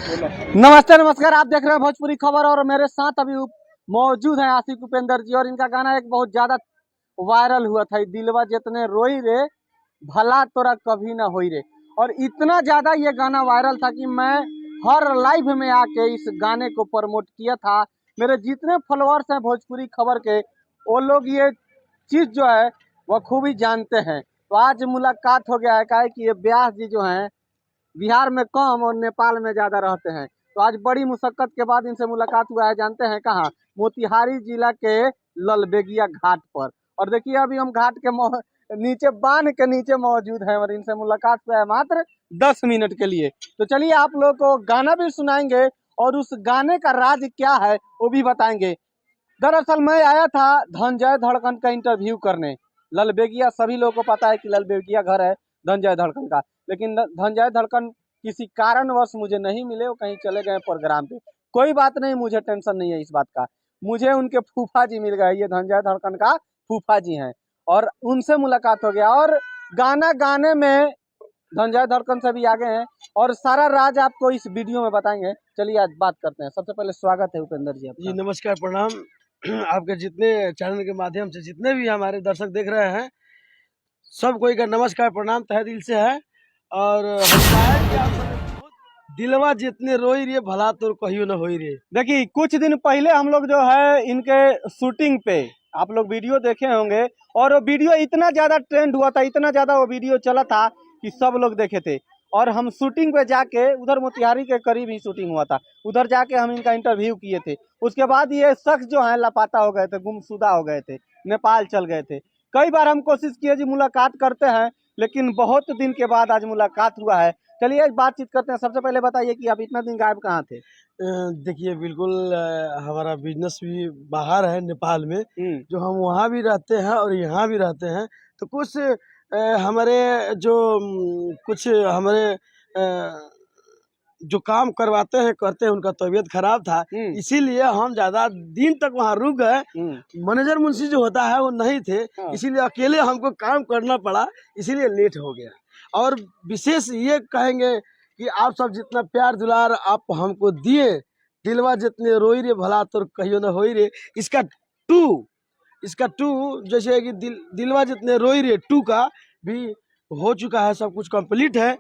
नमस्ते नमस्कार, आप देख रहे हैं भोजपुरी खबर और मेरे साथ अभी मौजूद हैं आशिक उपेंद्र जी। और इनका गाना एक बहुत ज्यादा वायरल हुआ था, दिलवा जितने रोई रे भला तोरा कभी ना होई रे। और इतना ज्यादा ये गाना वायरल था कि मैं हर लाइव में आके इस गाने को प्रमोट किया था। मेरे जितने फॉलोअर्स हैं भोजपुरी खबर के, वो लोग ये चीज जो है वह खूब ही जानते हैं। तो आज मुलाकात हो गया है, क्या है कि ये व्यास जी जो हैं बिहार में कम और नेपाल में ज्यादा रहते हैं। तो आज बड़ी मुशक्कत के बाद इनसे मुलाकात हुआ है। जानते हैं कहाँ? मोतिहारी जिला के ललबेगिया घाट पर। और देखिए अभी हम घाट के नीचे, बांध के नीचे मौजूद हैं और इनसे मुलाकात हुआ है मात्र 10 मिनट के लिए। तो चलिए आप लोग को गाना भी सुनाएंगे और उस गाने का राज क्या है वो भी बताएंगे। दरअसल मैं आया था धनंजय धड़कन का इंटरव्यू करने ललबेगिया। सभी लोगों को पता है कि ललबेगिया घर है धनंजय धड़कन का, लेकिन धनंजय धड़कन किसी कारणवश मुझे नहीं मिले, वो कहीं चले गए प्रोग्राम पे। कोई बात नहीं, मुझे टेंशन नहीं है इस बात का। मुझे उनके फूफा जी मिल गए, ये धनंजय धड़कन का फूफा जी हैं और उनसे मुलाकात हो गया। और गाना गाने में धनंजय धड़कन से भी आगे हैं और सारा राज आपको इस वीडियो में बताएंगे। चलिए आज बात करते हैं। सबसे पहले स्वागत है उपेंद्र जी आपका। जी नमस्कार, प्रणाम। आपके जितने चैनल के माध्यम से जितने भी हमारे दर्शक देख रहे हैं, सब कोई का नमस्कार प्रणाम तहे दिल से है। और हम चाहें कि आप सब दिलवा जितने रोई रे भला तो कहियो न होई रे। देखिए कुछ दिन पहले हम लोग जो है इनके शूटिंग पे आप लोग वीडियो देखे होंगे और वो वीडियो इतना ज्यादा ट्रेंड हुआ था, इतना ज्यादा वो वीडियो चला था कि सब लोग देखे थे। और हम शूटिंग पे जाके उधर मोतिहारी के करीब ही शूटिंग हुआ था, उधर जाके हम इनका इंटरव्यू किए थे। उसके बाद ये शख्स जो है लापता हो गए थे, गुमशुदा हो गए थे, नेपाल चल गए थे। कई बार हम कोशिश किए जी मुलाकात करते हैं, लेकिन बहुत दिन के बाद आज मुलाकात हुआ है। चलिए आज बातचीत करते हैं। सबसे पहले बताइए कि आप इतना दिन गायब कहाँ थे? देखिए बिल्कुल, हमारा बिजनेस भी बाहर है नेपाल में, जो हम वहाँ भी रहते हैं और यहाँ भी रहते हैं। तो कुछ हमारे जो कुछ हमारे जो काम करवाते हैं करते हैं, उनका तबीयत खराब था, इसीलिए हम ज्यादा दिन तक वहाँ रुक गए। मैनेजर मुंशी जो होता है वो नहीं थे, इसीलिए अकेले हमको काम करना पड़ा, इसीलिए लेट हो गया। और विशेष ये कहेंगे कि आप सब जितना प्यार दुलार आप हमको दिए, दिलवा जितने रोई रे भला तो कहियो न होई रे, इसका टू जैसे कि दिलवा जितने रोई रे 2 का भी हो चुका है, सब कुछ कंप्लीट है।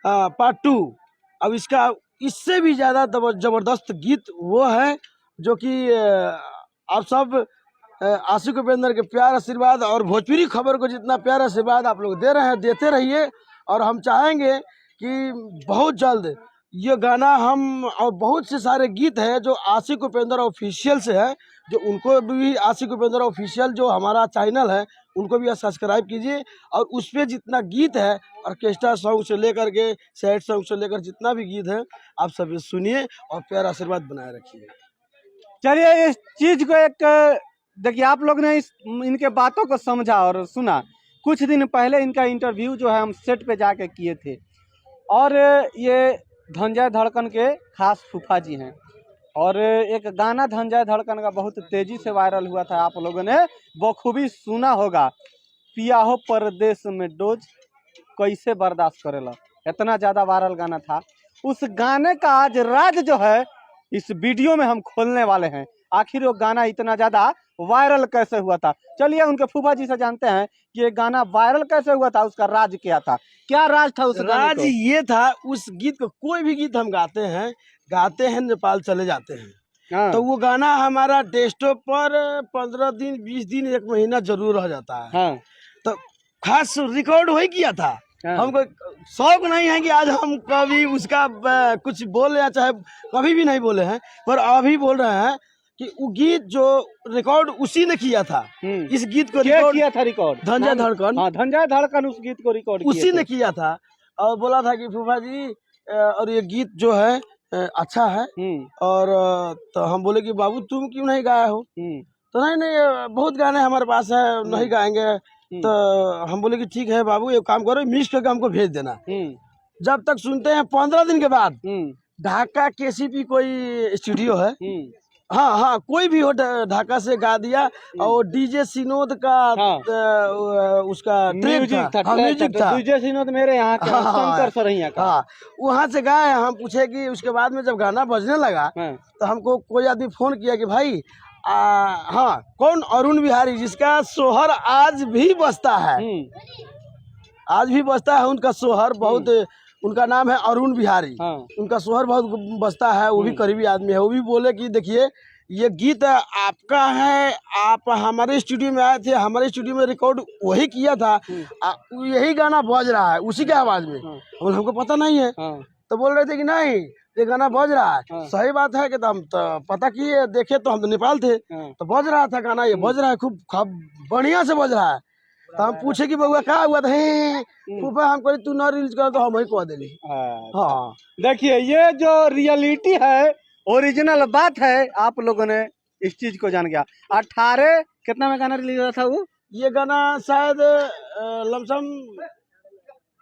पार्ट 2 अब इसका इससे भी ज़्यादा जबरदस्त गीत वो है जो कि आप सब आशिक उपेंद्र के प्यार आशीर्वाद और भोजपुरी खबर को जितना प्यार आशीर्वाद आप लोग दे रहे हैं, देते रहिए। और हम चाहेंगे कि बहुत जल्द ये गाना हम और बहुत से सारे गीत हैं जो आशिक उपेंद्र ऑफिशियल से है, जो उनको भी आशिक उपेंद्र ऑफिशियल जो हमारा चैनल है उनको भी सब्सक्राइब कीजिए। और उस पर जितना गीत है, ऑर्केस्ट्रा सॉन्ग से लेकर के सैड सॉन्ग से लेकर जितना भी गीत है, आप सब सुनिए और प्यार आशीर्वाद बनाए रखिए। चलिए इस चीज को एक देखिए, आप लोग ने इनके बातों को समझा और सुना। कुछ दिन पहले इनका इंटरव्यू जो है हम सेट पे जाके किए थे और ये धनंजय धड़कन के खास फूफा जी हैं। और एक गाना धनंजय धड़कन का बहुत तेजी से वायरल हुआ था, आप लोगों ने बखूबी सुना होगा, पिया हो परदेश में डोज कैसे बर्दाश्त करेला। इतना ज्यादा वायरल गाना था। उस गाने का आज राज जो है इस वीडियो में हम खोलने वाले हैं। आखिर वो गाना इतना ज्यादा वायरल कैसे हुआ था, चलिए उनके फूफा जी से जानते हैं कि ये गाना वायरल कैसे हुआ था, उसका राज क्या था, क्या राज था उस गाने राज ये था, उस गीत को कोई भी गीत हम गाते हैं नेपाल चले जाते हैं। तो वो गाना हमारा डेस्कटॉप पर 15 दिन 20 दिन 1 महीना जरूर रह जाता है। तो खास रिकॉर्ड हो ही किया था। हमको शौक नहीं है कि आज हम कभी उसका कुछ बोले या चाहे कभी भी नहीं बोले हैं, पर अभी बोल रहे हैं कि वो गीत जो रिकॉर्ड उसी ने किया था। इस गीत को किया था रिकॉर्ड धनंजय धड़कन। हाँ, धनंजय धड़कन उस गीत को रिकॉर्ड उसी ने किया था और बोला था कि फूफा जी और ये गीत जो है अच्छा है। और तो हम बोले कि बाबू तुम क्यों नहीं गाए हो? तो नहीं बहुत गाने हमारे पास है, नहीं गाएंगे। तो हम बोले कि ठीक है बाबू, एक काम करो, मिक्स करके हमको भेज देना। जब तक सुनते हैं 15 दिन के बाद ढाका केसीपी कोई स्टूडियो है, हाँ हाँ, कोई भी हो ढाका से गा दिया। और डीजे सिनोद का हाँ। उसका ट्रैक म्यूजिक था, हाँ, म्यूजिक था। डीजे सिनोद मेरे यहाँ का, हाँ, शंकर सरैया का। हाँ, वहाँ से गाए। हम पूछे कि उसके बाद में जब गाना बजने लगा हाँ। तो हमको कोई आदमी फोन किया कि भाई हाँ, कौन? अरुण बिहारी, जिसका सोहर आज भी बजता है, आज भी बजता है उनका सोहर बहुत। उनका नाम है अरुण बिहारी। हाँ। उनका सोहर बहुत बजता है। वो भी करीबी आदमी है। वो भी बोले कि देखिए ये गीत आपका है, आप हमारे स्टूडियो में आए थे, हमारे स्टूडियो में रिकॉर्ड वही किया था, यही गाना बज रहा है उसी के आवाज में। और हमको पता नहीं है। तो बोल रहे थे कि नहीं, ये गाना बज रहा है। सही बात है कि हम तो पता किए, देखे तो हम तो नेपाल थे, तो बज रहा था गाना, ये बज रहा है, खूब बढ़िया से बज रहा है। तो हम पूछे कि बउआ क्या हुआ था? फूफा हम कहे तू ना रिलीज कर, तो हम ही कह दिली। हाँ, देखिए ये जो रियलिटी है, ओरिजिनल बात है, आप लोगों ने इस चीज को जान गया। 18 कितना में गाना रिलीज हुआ था वो? ये गाना शायद लमसम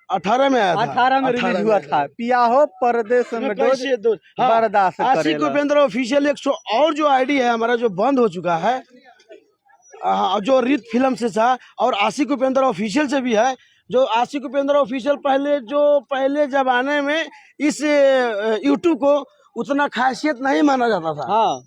18 में आया था। 18 में रिलीज हुआ था। पिया हो परदेश में डोज बर्दाश्त आशिक उपेंद्र ऑफिशियल 100 और जो आईडी है हमारा, जो बंद हो चुका है, जो रीत फिल्म से था, और आशिक उपेंद्र ऑफिशियल से भी है। जो आशिक उपेंद्र ऑफिशियल पहले जमाने में इस यूट्यूब को उतना खासियत नहीं माना जाता था। हाँ।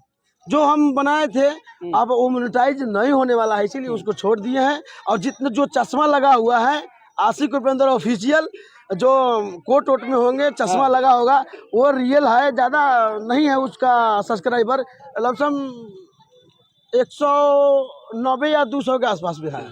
जो हम बनाए थे अब वो मोनेटाइज नहीं होने वाला है, इसीलिए उसको छोड़ दिए हैं। और जितने जो चश्मा लगा हुआ है आशिक उपेंद्र ऑफिशियल, जो कोट वोट में होंगे, चश्मा लगा होगा, वो रियल है, ज्यादा नहीं है उसका सब्सक्राइबर, लमसम 190 या 200 के आसपास भी है।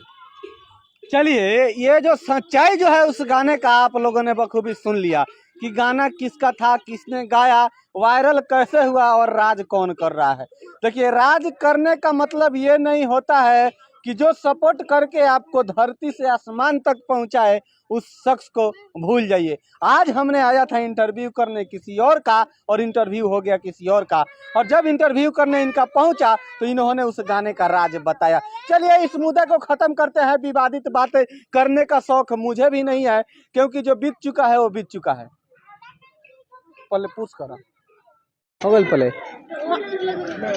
चलिए, ये जो सच्चाई जो है उस गाने का आप लोगों ने बखूबी सुन लिया कि गाना किसका था, किसने गाया, वायरल कैसे हुआ और राज कौन कर रहा है। देखिए, राज करने का मतलब ये नहीं होता है कि जो सपोर्ट करके आपको धरती से आसमान तक पहुंचाए उस शख्स को भूल जाइए। आज हमने आया था इंटरव्यू करने किसी और का, और इंटरव्यू हो गया किसी और का, और जब इंटरव्यू करने इनका पहुंचा तो इन्होंने उस गाने का राज बताया। चलिए इस मुद्दे को खत्म करते हैं। विवादित बातें करने का शौक मुझे भी नहीं है, क्योंकि जो बीत चुका है वो बीत चुका है। पहले पूछ करा पले।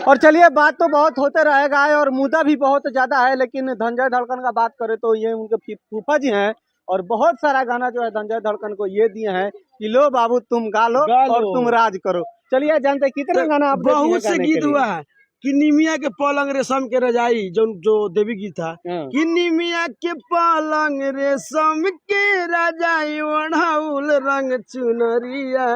और चलिए, बात तो बहुत होते रहेगा और मुद्दा भी बहुत ज्यादा है, लेकिन धनंजय धड़कन का बात करें तो ये उनके फूफा जी हैं, और बहुत सारा गाना जो है धनंजय धड़कन को ये दिए हैं कि लो बाबू तुम गा लो और तुम राज करो। चलिए, जानते कितने गाना आप बहुत से गीत हुआ है कि निमिया के पलंग रेशम के रजाई, जो देवी गीत था कि निमिया के पलंग रेशम के रजाई ओढ़ाउल रंग चुनरिया।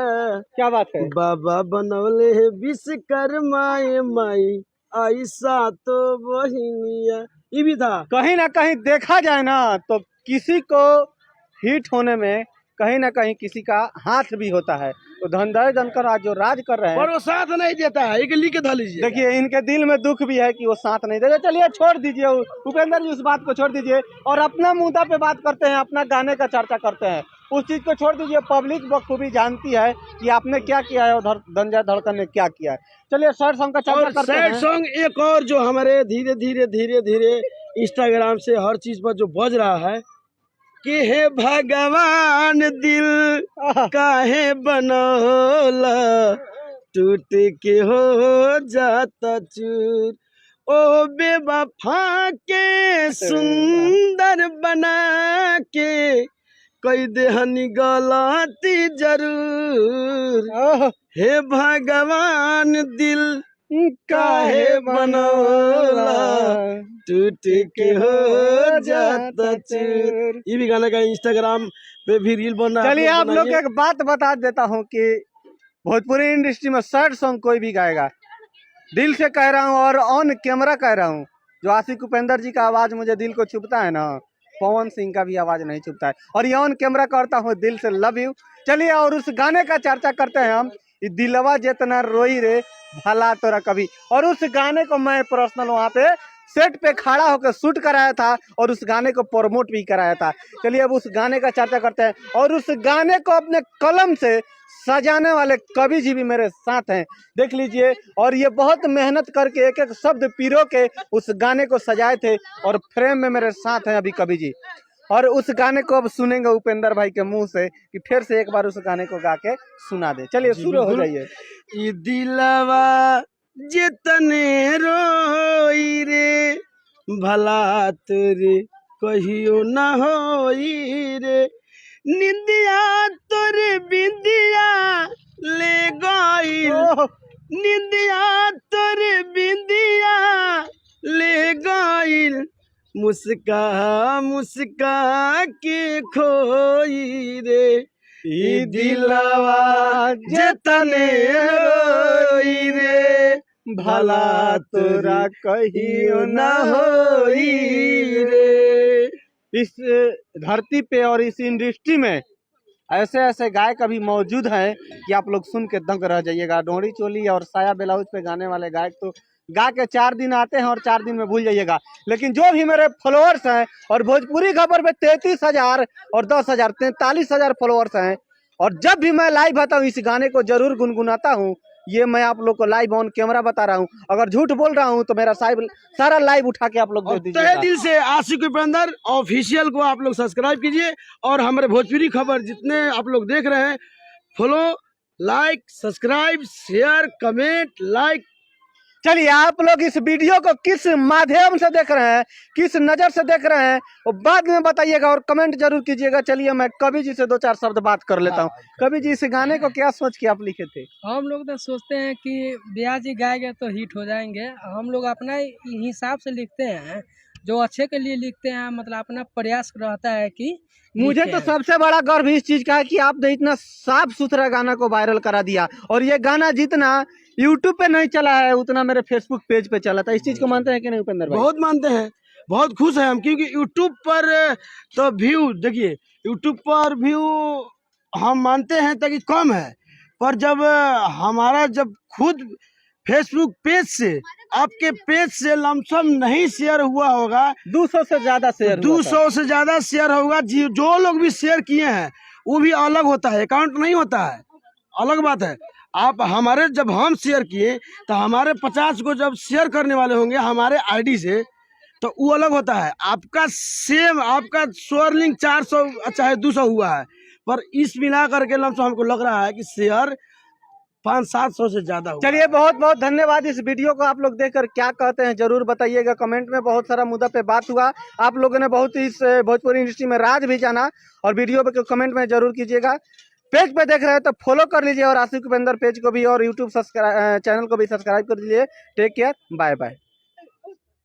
क्या बात है। बाबा बनौले है विश्वकर्मा माई ऐसा तो बहिनिया, ये भी था। कहीं ना कहीं देखा जाए ना तो किसी को हिट होने में कहीं ना कहीं किसी का हाथ भी होता है। तो धनंजय धड़कन आज जो राज कर रहे हैं, पर वो साथ नहीं देता है, एक लिख धा लीजिए। देखिए, इनके दिल में दुख भी है कि वो साथ नहीं देते। चलिए छोड़ दीजिए उपेंद्र जी, उस बात को छोड़ दीजिए और अपना मुद्दा पे बात करते हैं, अपना गाने का चर्चा करते हैं। उस चीज को छोड़ दीजिए, पब्लिक बखूबी जानती है कि आपने क्या किया है और धनंजय धड़कन ने क्या किया है। चलिए सैड सॉन्ग का चर्चा करते हैं। सैड सॉन्ग एक और जो हमारे धीरे धीरे इंस्टाग्राम से हर चीज पर जो बज रहा है कि हे भगवान दिल काहे बनौला, टूट के हो जाता चूर, ओ बेवफा के सुंदर बना के कई देहनी गलती जरूर, हे भगवान दिल काहे बनौला, टूट के हो जाता चूर। ये भी गाना का इंस्टाग्राम पे भी रील बन रहा है। चलिए, आप लोग एक बात बता देता हूँ कि भोजपुरी इंडस्ट्री में सैड सॉन्ग कोई भी गाएगा, दिल से कह रहा हूँ और ऑन कैमरा कह रहा हूँ, जो आशिक उपेंद्र जी का आवाज मुझे दिल को छुपता है ना, पवन सिंह का भी आवाज नहीं छुपता है। और ये ऑन कैमरा करता हूँ दिल से, लव यू। चलिए, और उस गाने का चर्चा करते हैं हम, दिलवा जितना रोई रे भला तोरा कभी। और उस गाने को मैं पर्सनल वहाँ पे सेट पे खड़ा होकर शूट कराया था और उस गाने को प्रमोट भी कराया था। चलिए, अब उस गाने का चर्चा करते हैं। और उस गाने को अपने कलम से सजाने वाले कवि जी भी मेरे साथ हैं, देख लीजिए। और ये बहुत मेहनत करके एक एक शब्द पिरो के उस गाने को सजाए थे, और फ्रेम में मेरे साथ हैं अभी कवि जी। और उस गाने को अब सुनेंगे उपेंद्र भाई के मुंह से कि फिर से एक बार उस गाने को गा के सुना दे। चलिए शुरू हो जाइए। दिलवा जितने रोई रे भला तोरे कहियो न होई रे निंदिया तोरे बिंदिया ले गईल निंदिया तोरे बिंदिया ले गईल मुस्का मुस्का के खोई रे ई दिलवा जतने रोई रे भला तोरा कहियो न होई रे। इस धरती पे और इस इंडस्ट्री में ऐसे ऐसे गायक अभी मौजूद हैं कि आप लोग सुन के दंग रह जाइएगा। डोरी चोली और साया ब्लाउज पे गाने वाले गायक तो गा के 4 दिन आते हैं और 4 दिन में भूल जाइएगा। लेकिन जो भी मेरे फॉलोअर्स हैं और भोजपुरी खबर पे 33,000 और 10,000 43,000 फॉलोअर्स हैं, और जब भी मैं लाइव आता हूँ इस गाने को जरूर गुनगुनाता हूँ। ये मैं आप लोग को लाइव ऑन कैमरा बता रहा हूँ। अगर झूठ बोल रहा हूँ तो मेरा सारा लाइव उठा के आप लोग दे तहे दीजिएगा। दिल से आशिक उपेंद्र ऑफिशियल को आप लोग सब्सक्राइब कीजिए और हमारे भोजपुरी खबर जितने आप लोग देख रहे हैं follow like subscribe share comment like. चलिए आप लोग इस वीडियो को किस माध्यम से देख रहे हैं, किस नजर से देख रहे हैं, वो बाद में बताइएगा और कमेंट जरूर कीजिएगा। चलिए मैं कवि जी से 2-4 शब्द बात कर लेता हूँ। कवि जी, इस गाने को क्या सोच के आप लिखे थे? हम लोग तो सोचते हैं कि ब्याह जी गाएंगे तो हिट हो जाएंगे। हम लोग अपना हिसाब से लिखते हैं, जो अच्छे के लिए लिखते हैं। मतलब अपना प्रयास रहता है कि मुझे तो सबसे बड़ा गर्व इस चीज का है कि आपने इतना साफ सुथरा गाना को वायरल करा दिया, और ये गाना जितना यूट्यूब पे नहीं चला है उतना मेरे फेसबुक पेज पे चला था। इस चीज को मानते हैं कि नहीं उपेंद्र भाई? बहुत मानते हैं, बहुत खुश हैं हम, क्योंकि यूट्यूब पर तो व्यू देखिए, यूट्यूब पर व्यू हम मानते हैं तक कम है, पर जब हमारा जब खुद फेसबुक पेज से आपके पेज से लमसम नहीं शेयर हुआ होगा, 200 से ज्यादा शेयर 200 से ज्यादा शेयर होगा। जो लोग भी शेयर किए हैं वो भी अलग होता है, अकाउंट नहीं होता है, अलग बात है। आप हमारे जब हम शेयर किए तो हमारे 50 को जब शेयर करने वाले होंगे हमारे आईडी से, तो वो अलग होता है। आपका सेम आपका शेयरिंग 400 चाहे 200 हुआ है, पर इस मिला करके लमसम हमको लग रहा है कि शेयर 500-700 से ज्यादा हुआ। चलिए बहुत बहुत धन्यवाद। इस वीडियो को आप लोग देखकर क्या कहते हैं जरूर बताइएगा कमेंट में। बहुत सारा मुद्दा पे बात हुआ, आप लोगों ने बहुत इस भोजपुरी इंडस्ट्री में राज भी जाना, और वीडियो पे कमेंट में जरूर कीजिएगा। पेज पे देख रहे हैं तो फॉलो कर लीजिए, और आशिक उपेंद्र पेज को भी और यूट्यूब चैनल को भी सब्सक्राइब कर दीजिए। Take care, bye bye.